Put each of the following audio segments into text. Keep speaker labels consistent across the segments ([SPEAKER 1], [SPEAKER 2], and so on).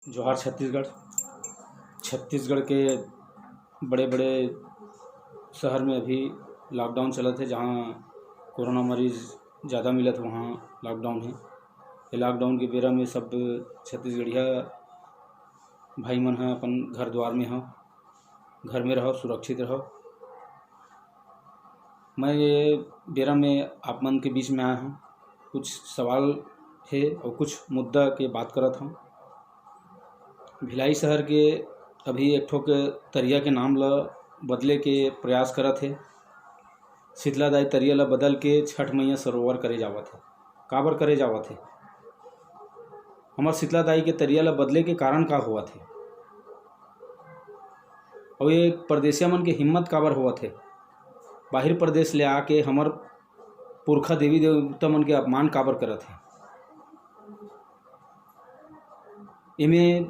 [SPEAKER 1] जोहार छत्तीसगढ़। छत्तीसगढ़ के बड़े बड़े शहर में अभी लॉकडाउन चलत है। जहाँ कोरोना मरीज़ ज़्यादा मिलत वहाँ लॉकडाउन है। ये लॉकडाउन के बेरा में सब छत्तीसगढ़िया भाई मन ह अपन घर द्वार में ह, घर में रहो, सुरक्षित रहो। मैं ये बेरा में आप मन के बीच में आया हूँ। कुछ सवाल है और कुछ मुद्दा के बात करत हूँ। भिलाई शहर के अभी एक ठोक तरिया के नाम ला बदले के प्रयास करत है। शीतलादाई तरिया ला बदल के छठ मैया सरोवर करे जावत है। काबर करे जावत है? हमार शीतलादाई के तरिया ला बदले के कारण का होवत है? और ये परदेसिया मन के हिम्मत काबर होवत है? बाहर प्रदेश ले आके हमर पुरखा देवी देवता मन के अपमान काबर करत है? इमे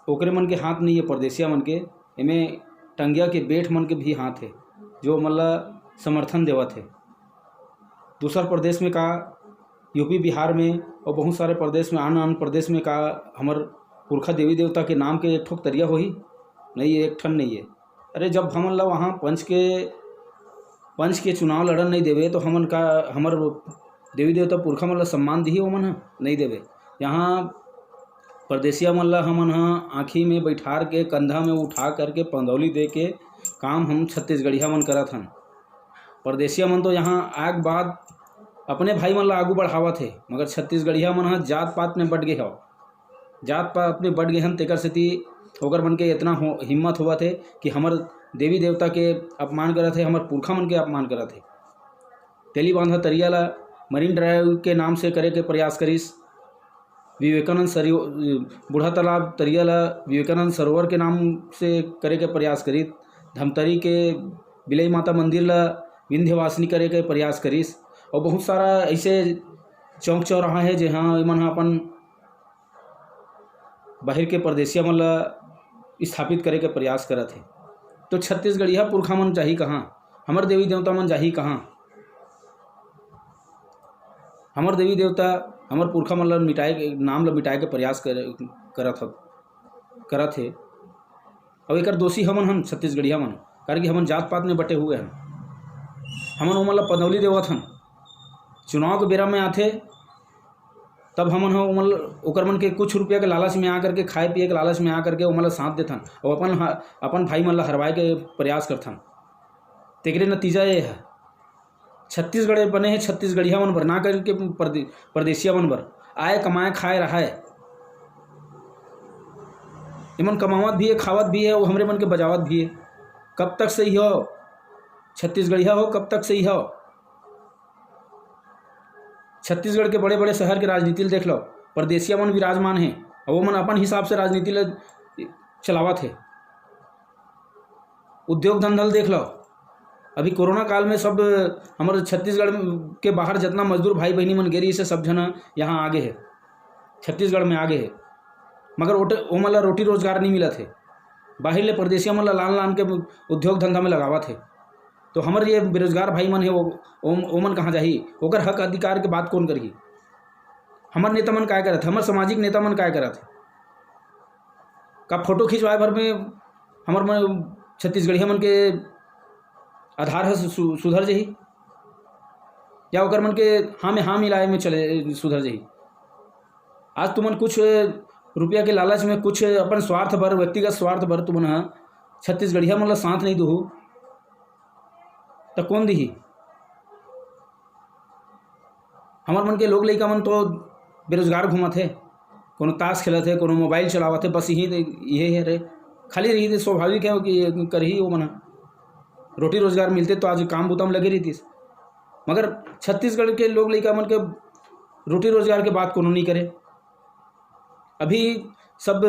[SPEAKER 1] ओकरे मन के हाथ नहीं है, परदेसिया मन के। इमे टंगिया के बेठ मन के भी हाथ है, जो मतलब समर्थन देवत है। दूसर प्रदेश में का, यूपी बिहार में और बहुत सारे प्रदेश में, आन प्रदेश में का हमर पुरखा देवी देवता के नाम के एक ठोक तरिया होही नहीं है, एक ठन नहीं है। अरे जब हमन ला वहाँ पंच के चुनाव लड़न नहीं देवे तो हमन का हमर देवी देवता पुरखा मन ला सम्मान दिही ओमन ह नहीं देवे। यहाँ परदेसिया मन ला हमन ह आँखी में बैठार के, कंधा में उठा करके पंदौली दे के काम हम छत्तीसगढ़िया मन करत हन। परदेसिया मन तो यहाँ आग बाद अपने भाई मन ला आगू बढ़ावत है, मगर छत्तीसगढ़िया मन ह जात पात में बट गए हो, जात पात में बट गए हन। तेकर सेती ओकर मन के इतना हिम्मत होवत है कि हमर देवी देवता के अपमान करत है, हमर पुरखा मन के अपमान करत है। तेली बांधा तरिया ला मरीन ड्राइव के नाम से करे के प्रयास करिस। बूढ़ा तालाब तरिया ला विवेकानंद सरोवर के नाम से करे के प्रयास करिस। धमतरी के बिलई माता मंदिर ला विंध्यवासिनी करे के प्रयास करिस। और बहुत सारा ऐसे चौक चौराहा है जहाँ मन अपन बाहर के परदेसिया मन ला स्थापित करे के प्रयास करत है। तो छत्तीसगढ़िया पुरखा मन जाही कहाँ? हमर देवी देवता मन जाही कहाँ? हमर देवी देवता हमर पुरखा मन ला नाम ला मिटाए के प्रयास करत है। और एकर दोषी हमन हन छत्तीसगढ़िया मन, कारण कि हमन जात पात में बटे हुए हन। हमन ओमन ला पदौली देवत हन। चुनाव के बेरा में आथे तब हमन ओकर मन के कुछ रुपया के लालच में आ करके, खाए पिए के लालच में आ करके ओमन ला साथ देथन और अपन भाई मन ला हरवाए के प्रयास करथन। तेकरे नतीजा ये है छत्तीसगढ़ बने हैं छत्तीसगढ़िया मन बर, ना करके परदेसिया मन बर। आए कमाए खाए रहा है, इमन कमावत भी है, खावत भी है, वो हमरे मन के बजावत भी है। कब तक सही हो छत्तीसगढ़िया हो? कब तक सही हो? छत्तीसगढ़ के बड़े बड़े शहर के राजनीति देख लो, परदेसिया मन विराजमान है और वो मन अपन हिसाब से राजनीति चलावत है। उद्योग धंधल देख लो। अभी कोरोना काल में सब हमारे छत्तीसगढ़ के बाहर जितना मजदूर भाई बहनी मन गेरी से सब जन यहाँ आगे है, छत्तीसगढ़ में आगे है, मगर ओमन ला रोटी रोजगार नहीं मिलत है। बाहर ले परदेसिया मन ला लान के उद्योग धंधा में लगावत है। तो हमारे ये बेरोजगार भाई मन है ओमन कहाँ जाही? ओकर हक अधिकार के बात कौन करही? हमार नेता मन काय करत? हमार सामाजिक नेता मन काय करत? का फोटो खिंचवाए भर में हमार छत्तीसगढ़िया मन के आधार है सुधर जही, या ओकर मन के हाँ में हाँ मिलाए में चले सुधर जही? आज तुमन कुछ रुपया के लालच में, कुछ अपन स्वार्थ भर, व्यक्तिगत स्वार्थ भर तुमन छत्तीसगढ़िया मन ला साथ नहीं दो तो कौन दिही? हमार मन के लोग लइका मन तो बेरोजगार घूमत है, कोनो ताश खेलत है, कोनो मोबाइल चलावत है, बस यही है रे। खाली रही थे, स्वाभाविक है कि करही वो मना रोटी रोजगार मिलते तो आज काम बुताम लगे रही थी। मगर छत्तीसगढ़ के लोग लइका मन के रोटी रोजगार के बात कोनो नहीं करे। अभी सब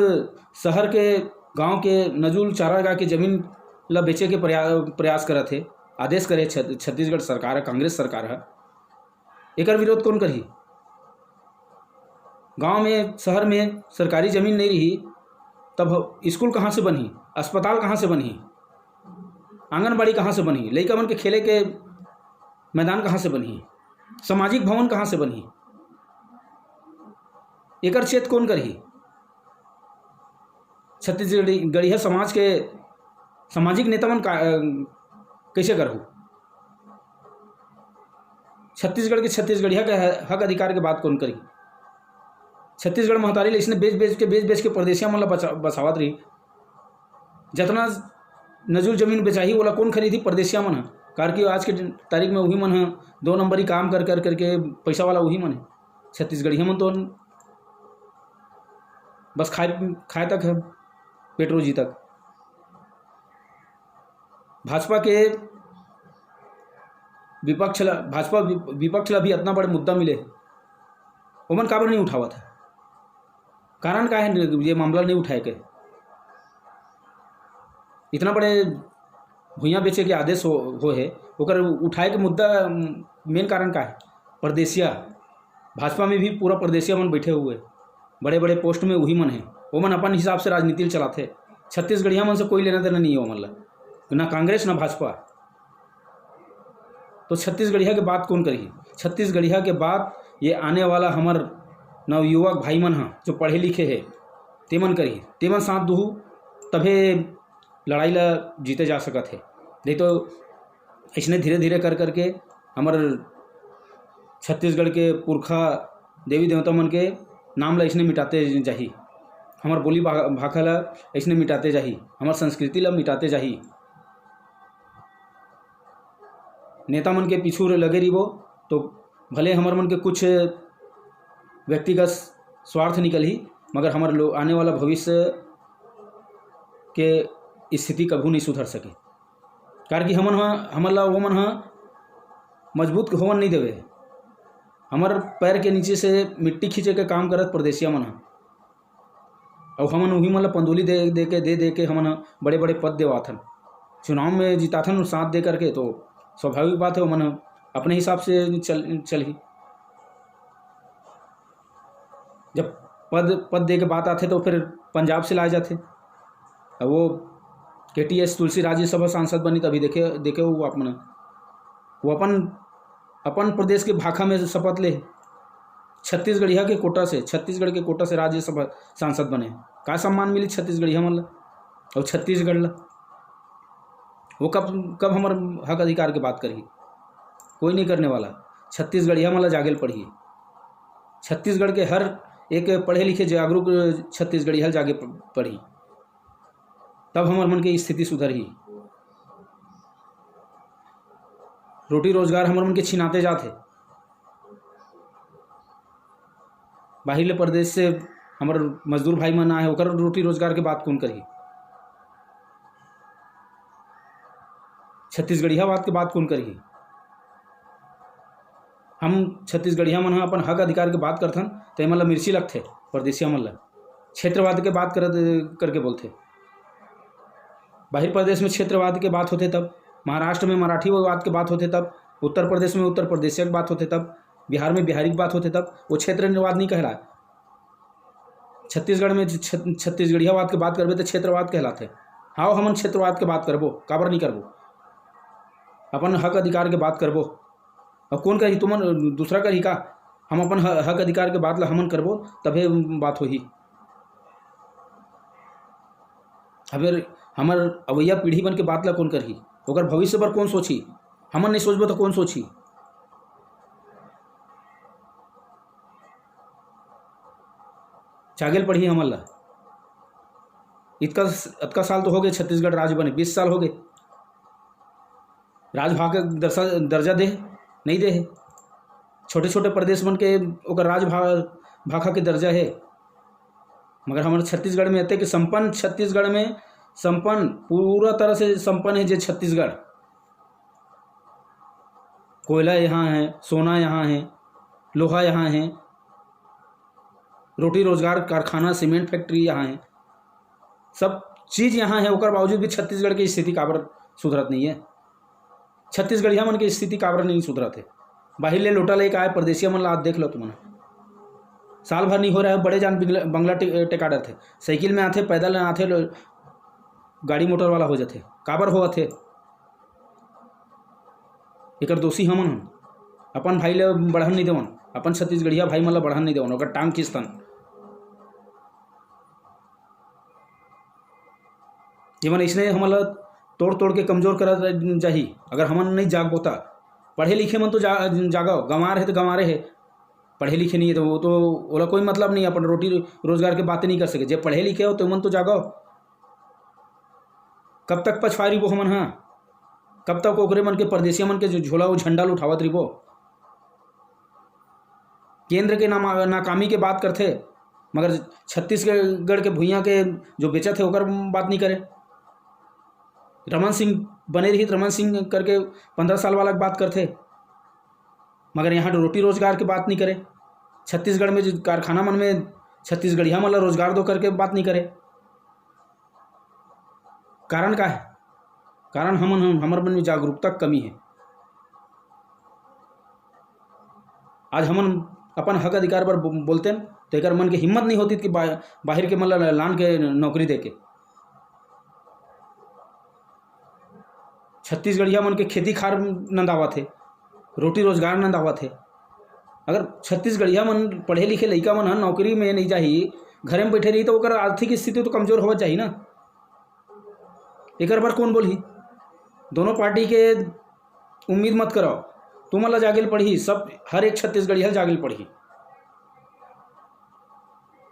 [SPEAKER 1] शहर के, गांव के नजूल चारागाह के जमीन ला बेचे के प्रयास करत है, आदेश करे छत्तीसगढ़ सरकार है, कांग्रेस सरकार है। एकर विरोध कौन करही? गांव में, शहर में सरकारी जमीन नहीं रही तब स्कूल कहाँ से बनी? अस्पताल कहाँ से बनी? आंगनबाड़ी कहाँ से बनी? लइका मन के खेले के मैदान कहाँ से बनी? सामाजिक भवन कहाँ से बनी? एकर चेत कौन करही? छत्तीसगढ़िया समाज के सामाजिक नेता मन कैसे करहु? छत्तीसगढ़ के छत्तीसगढ़िया के हक अधिकार के बात कौन करी? छत्तीसगढ़ महतारी ले इसने बेच बेच के परदेसिया मन ला बसावत रही। जितना नजुल जमीन बेचाही वाला कौन खरीदी? परदेसिया मन है। कार की आज के तारीख में वही मन है, 2 नंबरी काम कर कर करके पैसा वाला वही मन है। छत्तीसगढ़िया मन तो बस खाए तक है, पेट रोजी तक। भाजपा विपक्ष ला भी इतना बड़े मुद्दा मिले, ओमन काबर नहीं उठावा था? कारण का है ये मामला नहीं उठाए के? इतना बड़े भुइयाँ बेचे के आदेश हो है, ओकर उठाए के मुद्दा मेन कारण का है? परदेसिया। भाजपा में भी पूरा परदेसिया मन बैठे हुए, बड़े बड़े पोस्ट में वही मन है। वो मन अपन हिसाब से राजनीति चलाते। छत्तीसगढ़िया मन से कोई लेना देना नहीं है वो मन ला, ना कांग्रेस ना भाजपा। तो छत्तीसगढ़िया के बात कौन करी? छत्तीसगढ़िया के बात ये आने वाला हमार नवयुवक भाई मन हाँ जो पढ़े लिखे है तेमन करी, तेमन साथ दूहू तभे लड़ाई ला जीते जा सकत है। नहीं तो इसने धीरे धीरे कर करके हमार छत्तीसगढ़ के पुरखा देवी देवता मन के नाम ला इसने मिटाते जाही, हमार बोली भाखा ला इसने मिटाते जाही, हमार संस्कृति ला मिटाते जाही। नेता मन के पीछू लगे रही वो तो भले हमार मन के कुछ व्यक्तिगत स्वार्थ निकल ही, मगर हमार लोग आने वाला भविष्य के स्थिति कभी नहीं सुधर सके। कार कि हमन ला वो मन मजबूत होवन नहीं देवे। हमार पैर के नीचे से मिट्टी खींचे के काम करत परदेसिया मन और हमन वही मन ला पंदोली दे के हमन बड़े बड़े पद देवाथन, चुनाव में जिताथन साथ दे करके। तो स्वाभाविक बात है वो मन अपने हिसाब से चल ही। जब पद दे के बात आते तो फिर पंजाब से लाए जाते। अब वो KTS तुलसी राज्यसभा सांसद बनी तभी देखे वो अपना वो अपन प्रदेश के भाखा में शपथ ले छत्तीसगढ़िया के कोटा से, छत्तीसगढ़ के कोटा से राज्यसभा सांसद बने। का सम्मान मिली छत्तीसगढ़िया मन ला और छत्तीसगढ़ ला? वो कब हमार हक अधिकार की बात करी? कोई नहीं करने वाला। छत्तीसगढ़िया मन ला जागेल पढ़ी। छत्तीसगढ़ के हर एक पढ़े लिखे जागरूक छत्तीसगढ़िया जागे पढ़ी, तब हमार मन की स्थिति सुधर ही। रोटी रोजगार हमार मन के छिनाते जाते। बाहरले प्रदेश से हमार मजदूर भाई मन आए, ओकर रोटी रोजगार के बात कौन करी? छत्तीसगढ़िया बात के बात कौन करी? हम छत्तीसगढ़िया मन अपन हक अधिकार के बात करथन तो एमन ला मिर्ची लगथे, परदेसिया मन ला क्षेत्रवाद के बात करके बोलते। बाहर प्रदेश में क्षेत्रवाद के बात होते तब, महाराष्ट्र में मराठीवाद के बात होते तब, उत्तर प्रदेश में उत्तर प्रदेशिया की बात होते तब, बिहार में बिहारी की बात होते तब। वो क्षेत्रवाद नहीं कहला। छत्तीसगढ़ में छत्तीसगढ़ियावाद की बात करबे तो क्षेत्रवाद कहलाते। हाँ हमन क्षेत्रवाद के बात करबो, काबर नहीं करबो? अपन हक अधिकार के बात करबो। अब कौन कही? तुमन दूसरा कही का? हम अपन हक अधिकार के बात ला हमन करबो तभे बात होही। अगर हमार अवैया पीढ़ी बन के बात ला कौन करही? ओकर भविष्य पर कौन सोची? हमन नहीं सोचबो तो कौन सोची? जागेल पढ़ी हमन ला। इतका साल तो हो गए छत्तीसगढ़ राज्य बने, 20 साल हो गए। राजभाग का दर्जा दे नहीं दे। छोटे छोटे प्रदेश बन के ओकर भाखा के दर्जा है, मगर हमारे छत्तीसगढ़ में कि संपन्न, छत्तीसगढ़ में संपन्न, पूरा तरह से संपन्न है। जो छत्तीसगढ़, कोयला यहाँ है, सोना यहाँ है, लोहा यहाँ है, रोटी रोजगार कारखाना, सीमेंट फैक्ट्री यहाँ है, सब चीज़ यहाँ है। ओकर बावजूद भी छत्तीसगढ़ की स्थिति काबर सुधरत नहीं है? छत्तीसगढ़िया मन की स्थिति काबर नहीं सुधरत है? बाहर ले लोटा लेके आए परदेसिया मन ला देख लो तुमने। साल भर नहीं हो रहा है, बड़े जान बंगला टेका डर थे, साइकिल में आते, पैदल आते, गाड़ी मोटर वाला हो जाते। काबर हो थे? एकर दोषी हमन अपन भाई ले बढ़न नहीं देवन, अपन छत्तीसगढ़िया भाई मन ला बढ़न नहीं देवन, ओकर टांग खींचतन। जीवन इसने हमला तोड़ तोड़ के कमजोर करा जाही। अगर हमन नहीं जाग पोता, पढ़े लिखे मन तो जागो, गंवा रहे तो गंवा रहे, पढ़े लिखे नहीं है तो वो तो ओला कोई मतलब नहीं, अपन रोटी रोजगार के बातें नहीं कर सके। जब पढ़े लिखे हो तो मन तो जागो। कब तक पछवाई रिबो हमन? हाँ, कब तक ओकरे मन के परदेसिया मन के जो झोला वो झंडा उठावत रिबो? केंद्र के नाकामी के बात करते, मगर छत्तीसगढ़ के भुइयाँ के जो बेचत है ओकर बात नहीं करे। रमन सिंह बने रही, रमन सिंह करके 15 साल वाला की बात करते, मगर यहाँ रोटी रोजगार की बात नहीं करे। छत्तीसगढ़ में जो कारखाना मन में छत्तीसगढ़िया मन ला रोजगार दो करके बात नहीं करे। कारण का है? कारण हमर मन में जागरूकता कमी है। आज हमन अपन हक अधिकार पर बोलते हैं तो एक मन के हिम्मत नहीं होती कि बाहर के मन ला लान के नौकरी दे के। छत्तीसगढ़िया मन के खेती खार नंदावा थे, रोटी रोजगार नंदावा थे। अगर छत्तीसगढ़िया मन पढ़े लिखे लइका मन नौकरी में नहीं जाही, घरे में बैठे रही तो ओकर आर्थिक स्थिति तो कमजोर होवत जाही ना। एक बार कौन बोली? दोनों पार्टी के उम्मीद मत करो, तुम ला जागिल पढ़ी, सब हर एक छत्तीसगढ़िया जागिल पढ़ी।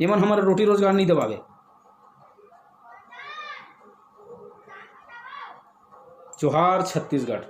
[SPEAKER 1] ये मन हमारा रोटी रोजगार नहीं दबावे। जोहार छत्तीसगढ़।